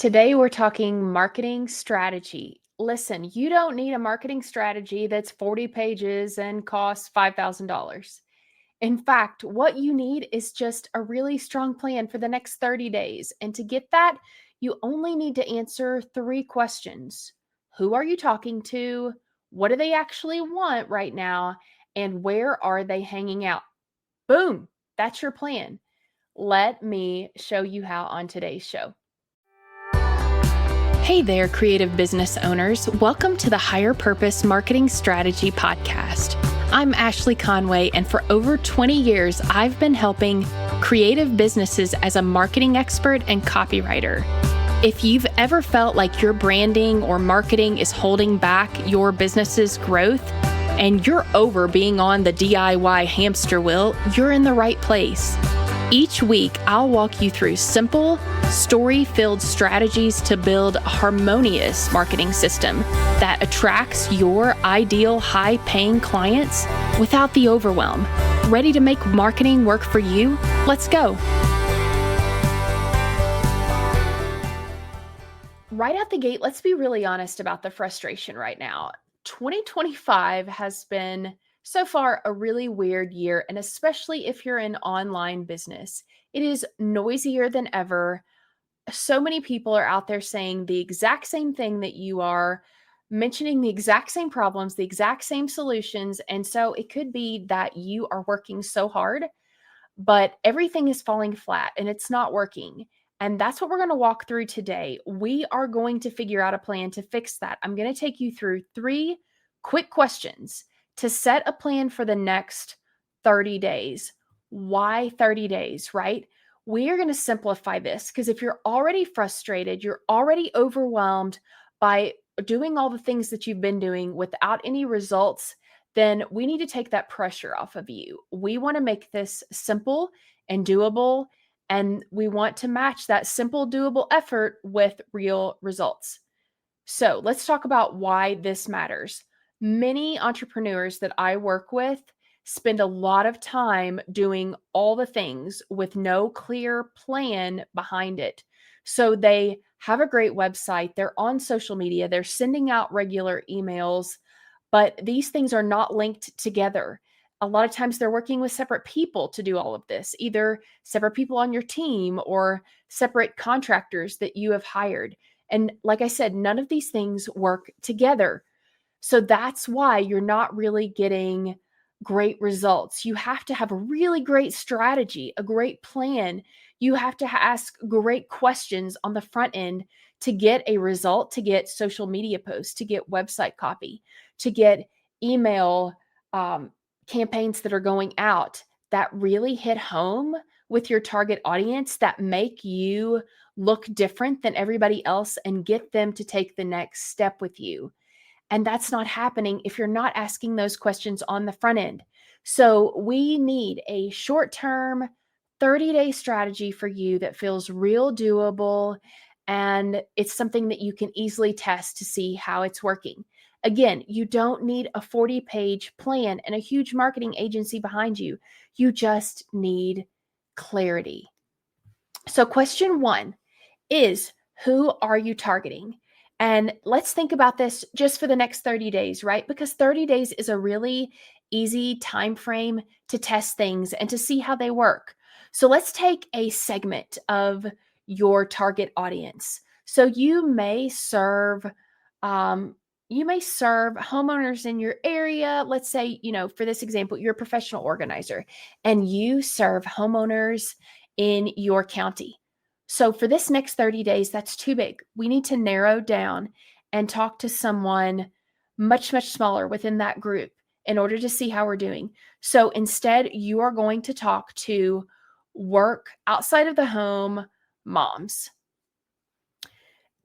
Today, we're talking marketing strategy. Listen, you don't need a marketing strategy that's 40 pages and costs $5,000. In fact, what you need is just a really strong plan for the next 30 days. And to get that, you only need to answer three questions. Who are you talking to? What do they actually want right now? And where are they hanging out? Boom, that's your plan. Let me show you how on today's show. Hey there, creative business owners. Welcome to the Higher Purpose Marketing Strategy Podcast. I'm Ashley Conway, and for over 20 years, I've been helping creative businesses as a marketing expert and copywriter. If you've ever felt like your branding or marketing is holding back your business's growth, and you're over being on the DIY hamster wheel, you're in the right place. Each week, I'll walk you through simple, story-filled strategies to build a harmonious marketing system that attracts your ideal high-paying clients without the overwhelm. Ready to make marketing work for you? Let's go. Right out the gate, let's be really honest about the frustration right now. 2025 has been so far a really weird year, and especially if you're in online business, it is noisier than ever. So many people are out there saying the exact same thing that you are, mentioning the exact same problems, the exact same solutions. And so it could be that you are working so hard, but everything is falling flat and it's not working. And that's what we're going to walk through today. We are going to figure out a plan to fix that. I'm going to take you through three quick questions to set a plan for the next 30 days. Why 30 days, right? We are going to simplify this because if you're already frustrated, you're already overwhelmed by doing all the things that you've been doing without any results, then we need to take that pressure off of you. We want to make this simple and doable, and we want to match that simple, doable effort with real results. So let's talk about why this matters. Many entrepreneurs that I work with spend a lot of time doing all the things with no clear plan behind it. So they have a great website, they're on social media, they're sending out regular emails, but these things are not linked together. A lot of times they're working with separate people to do all of this, either separate people on your team or separate contractors that you have hired. And like I said, none of these things work together. So that's why you're not really getting great results. You have to have a really great strategy, a great plan. You have to ask great questions on the front end to get a result, to get social media posts, to get website copy, to get email campaigns that are going out that really hit home with your target audience, that make you look different than everybody else and get them to take the next step with you. And that's not happening if you're not asking those questions on the front end. So we need a short-term 30-day strategy for you that feels real doable, and it's something that you can easily test to see how it's working. Again, you don't need a 40-page plan and a huge marketing agency behind you. You just need clarity. So question one is, who are you targeting? And let's think about this just for the next 30 days, right? Because 30 days is a really easy time frame to test things and to see how they work. So let's take a segment of your target audience. So you may serve homeowners in your area. Let's say, for this example, you're a professional organizer and you serve homeowners in your county. So for this next 30 days, that's too big. We need to narrow down and talk to someone much, much smaller within that group in order to see how we're doing. So instead, you are going to talk to work outside of the home moms.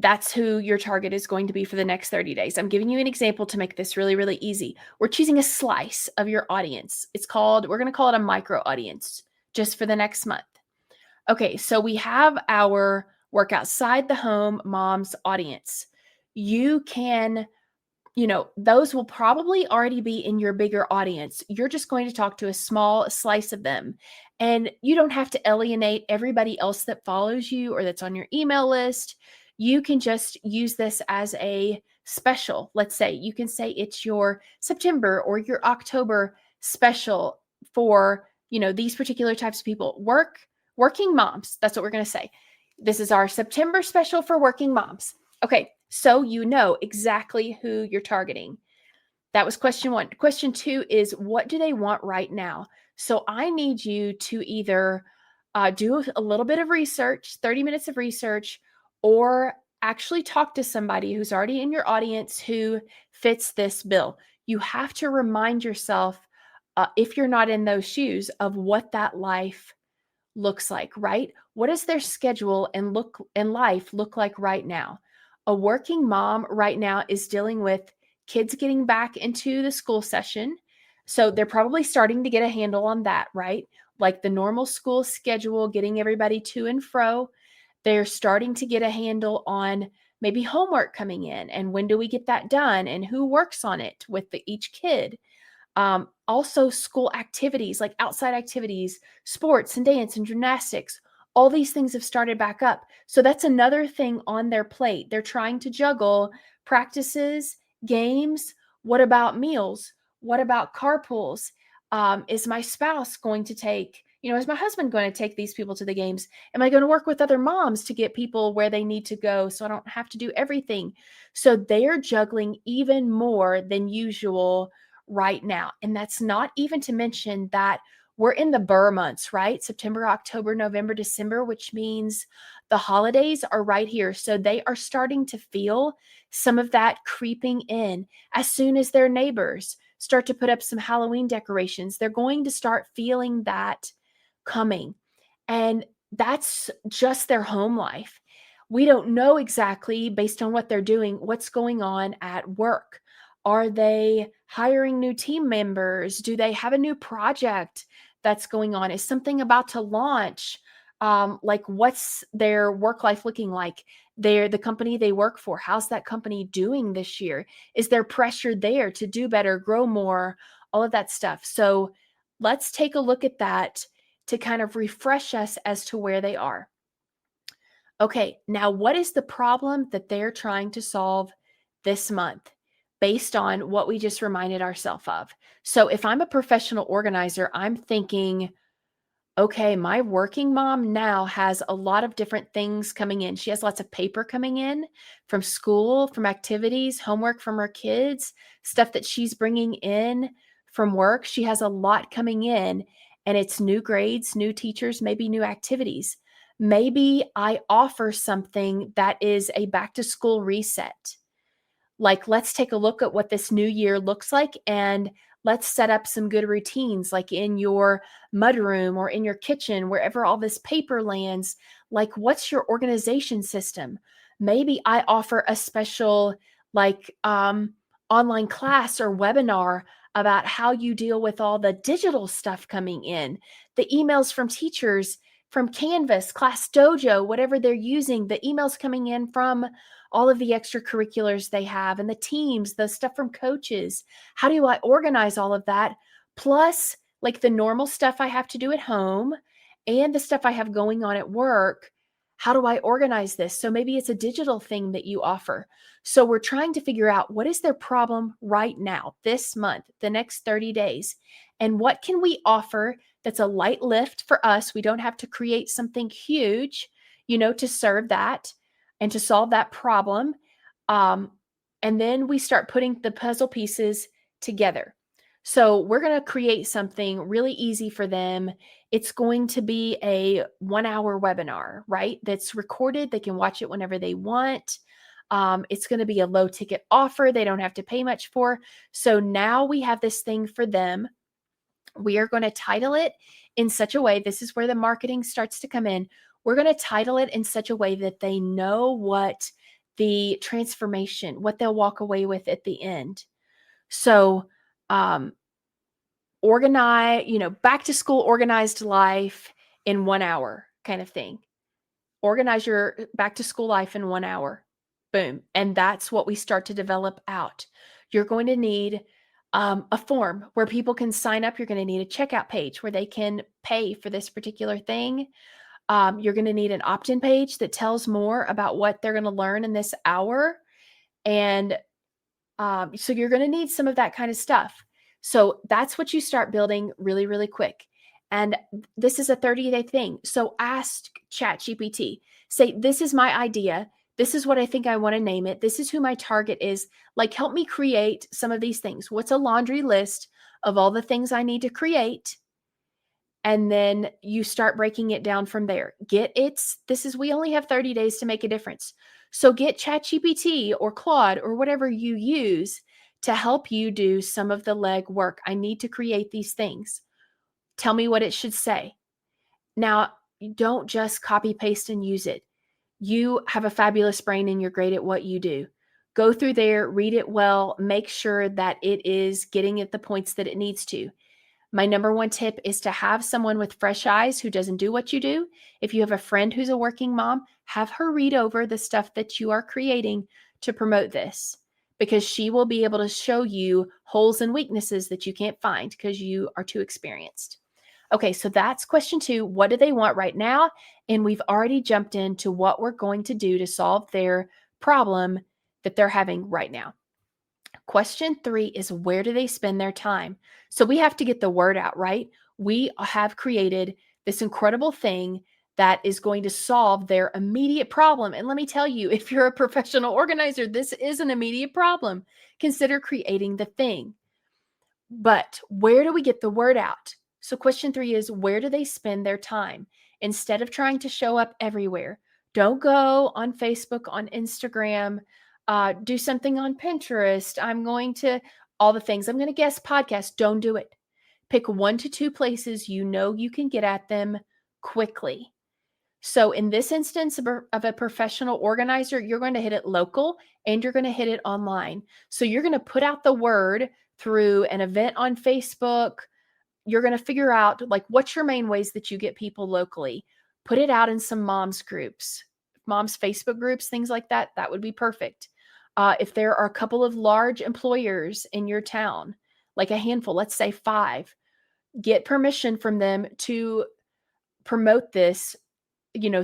That's who your target is going to be for the next 30 days. I'm giving you an example to make this really, really easy. We're choosing a slice of your audience. We're going to call it a micro audience just for the next month. Okay, so we have our work outside the home moms audience. You can, those will probably already be in your bigger audience. You're just going to talk to a small slice of them. And you don't have to alienate everybody else that follows you or that's on your email list. You can just use this as a special. Let's say you can say it's your September or your October special for, these particular types of people. Working moms. That's what we're going to say. This is our September special for working moms. Okay, so you know exactly who you're targeting. That was question one. Question two is, what do they want right now? So I need you to either do a little bit of research, 30 minutes of research, or actually talk to somebody who's already in your audience who fits this bill. You have to remind yourself, if you're not in those shoes, of what that life looks like, right? What does their schedule and life look like right now? A working mom right now is dealing with kids getting back into the school session. So they're probably starting to get a handle on that, right? Like the normal school schedule, getting everybody to and fro. They're starting to get a handle on maybe homework coming in and when do we get that done and who works on it with each kid. Also, school activities like outside activities, sports and dance and gymnastics, all these things have started back up. So that's another thing on their plate. They're trying to juggle practices, games. What about meals? What about carpools? Is my spouse going to take, is my husband going to take these people to the games? Am I going to work with other moms to get people where they need to go so I don't have to do everything? So they're juggling even more than usual right now. And that's not even to mention that we're in the Burr months, right? September, October, November, December, which means the holidays are right here. So they are starting to feel some of that creeping in as soon as their neighbors start to put up some Halloween decorations. They're going to start feeling that coming. And that's just their home life. We don't know exactly, based on what they're doing, what's going on at work. Are they hiring new team members? Do they have a new project that's going on? Is something about to launch? Like, what's their work life looking like? The company they work for, how's that company doing this year? Is there pressure there to do better, grow more, all of that stuff? So let's take a look at that to kind of refresh us as to where they are. Okay, now what is the problem that they're trying to solve this month based on what we just reminded ourselves of? So if I'm a professional organizer, I'm thinking, okay, my working mom now has a lot of different things coming in. She has lots of paper coming in from school, from activities, homework from her kids, stuff that she's bringing in from work. She has a lot coming in, and it's new grades, new teachers, maybe new activities. Maybe I offer something that is a back to school reset. Like, let's take a look at what this new year looks like and let's set up some good routines, like in your mudroom or in your kitchen, wherever all this paper lands. Like, what's your organization system? Maybe I offer a special, like, online class or webinar about how you deal with all the digital stuff coming in, the emails from teachers, from Canvas, Class Dojo, whatever they're using, the emails coming in from all of the extracurriculars they have and the teams, the stuff from coaches. How do I organize all of that? Plus, like the normal stuff I have to do at home and the stuff I have going on at work. How do I organize this? So maybe it's a digital thing that you offer. So we're trying to figure out, what is their problem right now, this month, the next 30 days, and what can we offer that's a light lift for us? We don't have to create something huge, to serve that and to solve that problem. Um, and then we start putting the puzzle pieces together. So we're going to create something really easy for them. It's going to be a 1 hour webinar, right? That's recorded. They can watch it whenever they want. It's going to be a low ticket offer. They don't have to pay much for. So now we have this thing for them. We are going to title it in such a way. This is where the marketing starts to come in. We're going to title it in such a way that they know what the transformation, what they'll walk away with at the end. So, organize, back to school, organized life in 1 hour kind of thing. Organize your back to school life in 1 hour. Boom. And that's what we start to develop out. You're going to need a form where people can sign up. You're going to need a checkout page where they can pay for this particular thing. You're going to need an opt-in page that tells more about what they're going to learn in this hour. And so you're going to need some of that kind of stuff. So that's what you start building really, really quick. And this is a 30-day thing. So ask ChatGPT, say, this is my idea. This is what I think I want to name it. This is who my target is. Like, help me create some of these things. What's a laundry list of all the things I need to create? And then you start breaking it down from there. We only have 30 days to make a difference. So get ChatGPT or Claude or whatever you use to help you do some of the leg work. I need to create these things. Tell me what it should say. Now, you don't just copy paste and use it. You have a fabulous brain and you're great at what you do. Go through there, read it well, make sure that it is getting at the points that it needs to. My number one tip is to have someone with fresh eyes who doesn't do what you do. If you have a friend who's a working mom, have her read over the stuff that you are creating to promote this, because she will be able to show you holes and weaknesses that you can't find because you are too experienced. Okay, so that's question 2. What do they want right now? And we've already jumped into what we're going to do to solve their problem that they're having right now. Question 3 is, where do they spend their time? So we have to get the word out, right? We have created this incredible thing that is going to solve their immediate problem. And let me tell you, if you're a professional organizer, this is an immediate problem. Consider creating the thing. But where do we get the word out? So question 3 is, where do they spend their time? Instead of trying to show up everywhere, don't go on Facebook, on Instagram, do something on Pinterest. All the things. I'm going to guess podcast. Don't do it. Pick 1 to 2 places you know you can get at them quickly. So in this instance of a professional organizer, you're going to hit it local and you're going to hit it online. So you're going to put out the word through an event on Facebook. You're going to figure out, like, what's your main ways that you get people locally. Put it out in some moms groups, moms Facebook groups, things like that. That would be perfect. If there are a couple of large employers in your town, like a handful, let's say 5, get permission from them to promote this,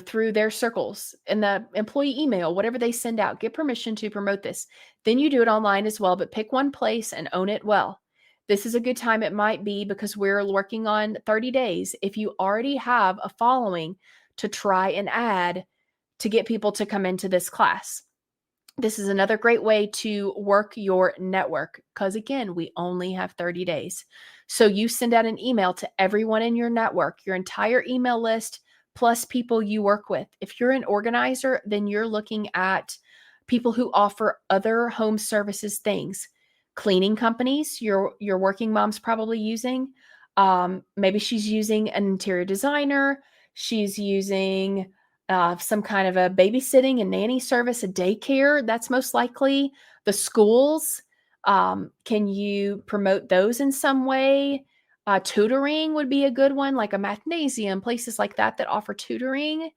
through their circles in the employee email, whatever they send out, get permission to promote this. Then you do it online as well, but pick one place and own it well. This is a good time. It might be, because we're working on 30 days. If you already have a following, to try and add to get people to come into this class. This is another great way to work your network, because again, we only have 30 days. So you send out an email to everyone in your network, your entire email list, plus people you work with. If you're an organizer, then you're looking at people who offer other home services things. Cleaning companies, your working mom's probably using. Maybe she's using an interior designer. She's using some kind of a babysitting and nanny service, a daycare. That's most likely. The schools, can you promote those in some way? Tutoring would be a good one, like a mathnasium, places like that offer tutoring.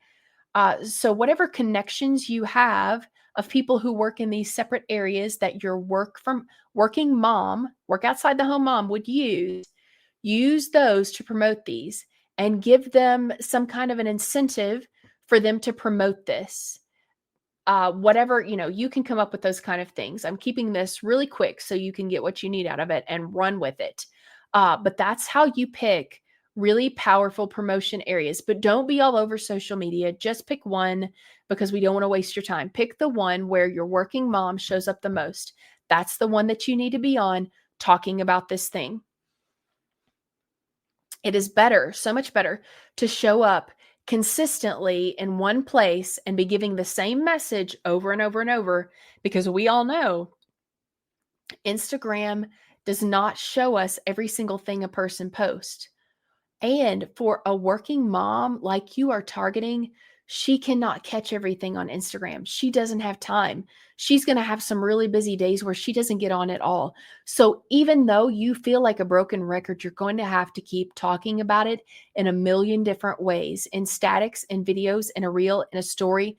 So whatever connections you have of people who work in these separate areas that your working mom, work outside the home mom would use those to promote these, and give them some kind of an incentive for them to promote this. Whatever, you can come up with those kind of things. I'm keeping this really quick so you can get what you need out of it and run with it. But that's how you pick really powerful promotion areas. But don't be all over social media. Just pick one, because we don't want to waste your time. Pick the one where your working mom shows up the most. That's the one that you need to be on, talking about this thing. It is better, so much better, to show up consistently in one place and be giving the same message over and over and over, because we all know Instagram does not show us every single thing a person posts. And for a working mom like you are targeting, she cannot catch everything on Instagram. She doesn't have time. She's going to have some really busy days where she doesn't get on at all. So even though you feel like a broken record, you're going to have to keep talking about it in a million different ways, in statics, in videos, in a reel, in a story,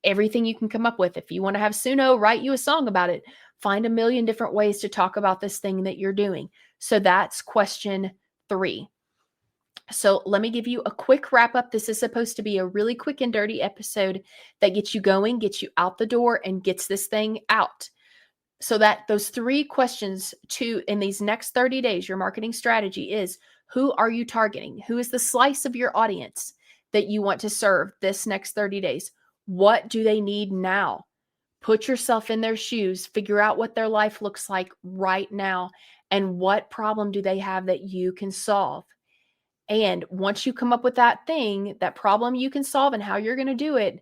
everything you can come up with. If you want to have Suno write you a song about it, find a million different ways to talk about this thing that you're doing. So that's question 3. So let me give you a quick wrap up. This is supposed to be a really quick and dirty episode that gets you going, gets you out the door, and gets this thing out. So that those 3 questions in these next 30 days, your marketing strategy is: who are you targeting? Who is the slice of your audience that you want to serve this next 30 days? What do they need now? Put yourself in their shoes, figure out what their life looks like right now, and what problem do they have that you can solve. And once you come up with that thing, that problem you can solve and how you're going to do it,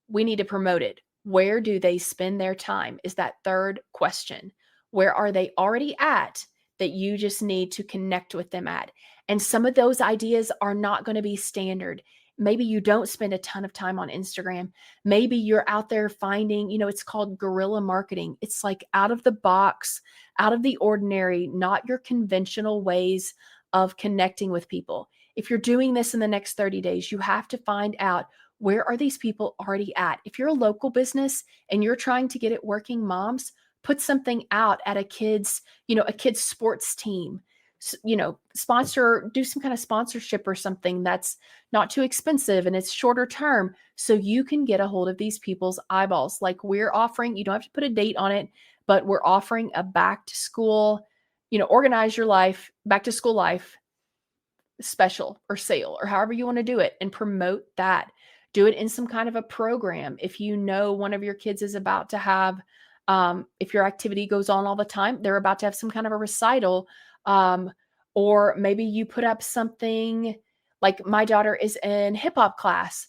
we need to promote it. Where do they spend their time is that third question. Where are they already at that you just need to connect with them at? And some of those ideas are not going to be standard. Maybe you don't spend a ton of time on Instagram. Maybe you're out there finding, it's called guerrilla marketing. It's like out of the box, out of the ordinary, not your conventional ways of connecting with people. If you're doing this in the next 30 days, you have to find out, where are these people already at? If you're a local business and you're trying to get at working moms, put something out at a kid's sports team. Do some kind of sponsorship or something that's not too expensive and it's shorter term, so you can get a hold of these people's eyeballs. Like we're offering, you don't have to put a date on it, but we're offering a back to school, organize your life, back to school life special or sale or however you want to do it, and promote that. Do it in some kind of a program. If you know one of your kids is about to have, if your activity goes on all the time, they're about to have some kind of a recital, or maybe you put up something like my daughter is in hip hop class.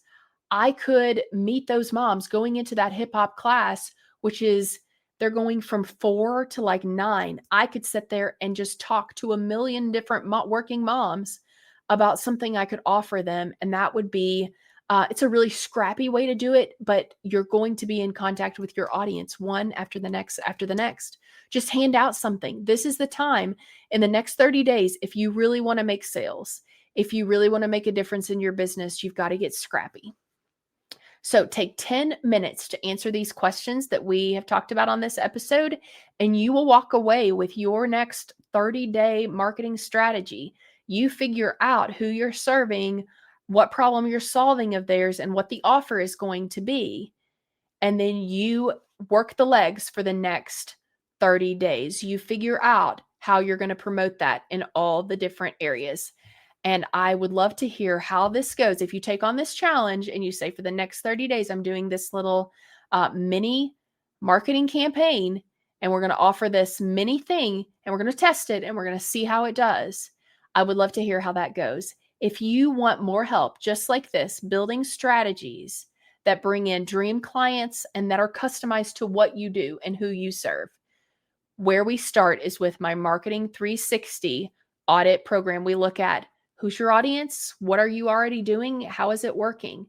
I could meet those moms going into that hip hop class, which is they're going from 4 to like 9. I could sit there and just talk to a million different working moms about something I could offer them. And that would be, it's a really scrappy way to do it, but you're going to be in contact with your audience one after the next, after the next. Just hand out something. This is the time in the next 30 days. If you really want to make sales, if you really want to make a difference in your business, you've got to get scrappy. So take 10 minutes to answer these questions that we have talked about on this episode, and you will walk away with your next 30-day marketing strategy. You figure out who you're serving, what problem you're solving of theirs, and what the offer is going to be. And then you work the legs for the next 30 days. You figure out how you're going to promote that in all the different areas. And I would love to hear how this goes. If you take on this challenge and you say, for the next 30 days, I'm doing this little mini marketing campaign, and we're going to offer this mini thing, and we're going to test it, and we're going to see how it does. I would love to hear how that goes. If you want more help, just like this, building strategies that bring in dream clients and that are customized to what you do and who you serve, where we start is with my Marketing 360 audit program. We look at who's your audience, what are you already doing, how is it working?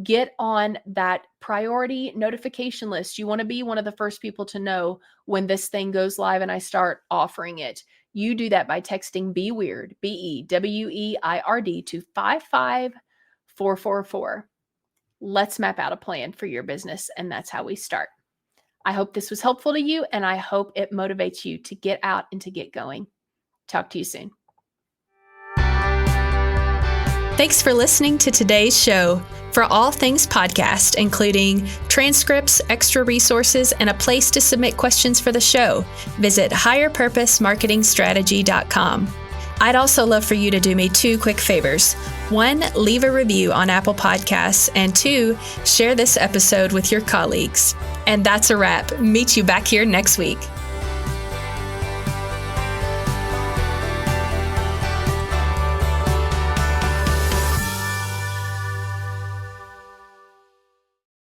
Get on that priority notification list. You want to be one of the first people to know when this thing goes live and I start offering it. You do that by texting BEWEIRD, BEWEIRD to 55444. Let's map out a plan for your business, and that's how we start. I hope this was helpful to you, and I hope it motivates you to get out and to get going. Talk to you soon. Thanks for listening to today's show. For all things podcast, including transcripts, extra resources, and a place to submit questions for the show, visit higherpurposemarketingstrategy.com. I'd also love for you to do me 2 quick favors. 1, leave a review on Apple Podcasts, and 2, share this episode with your colleagues. And that's a wrap. Meet you back here next week.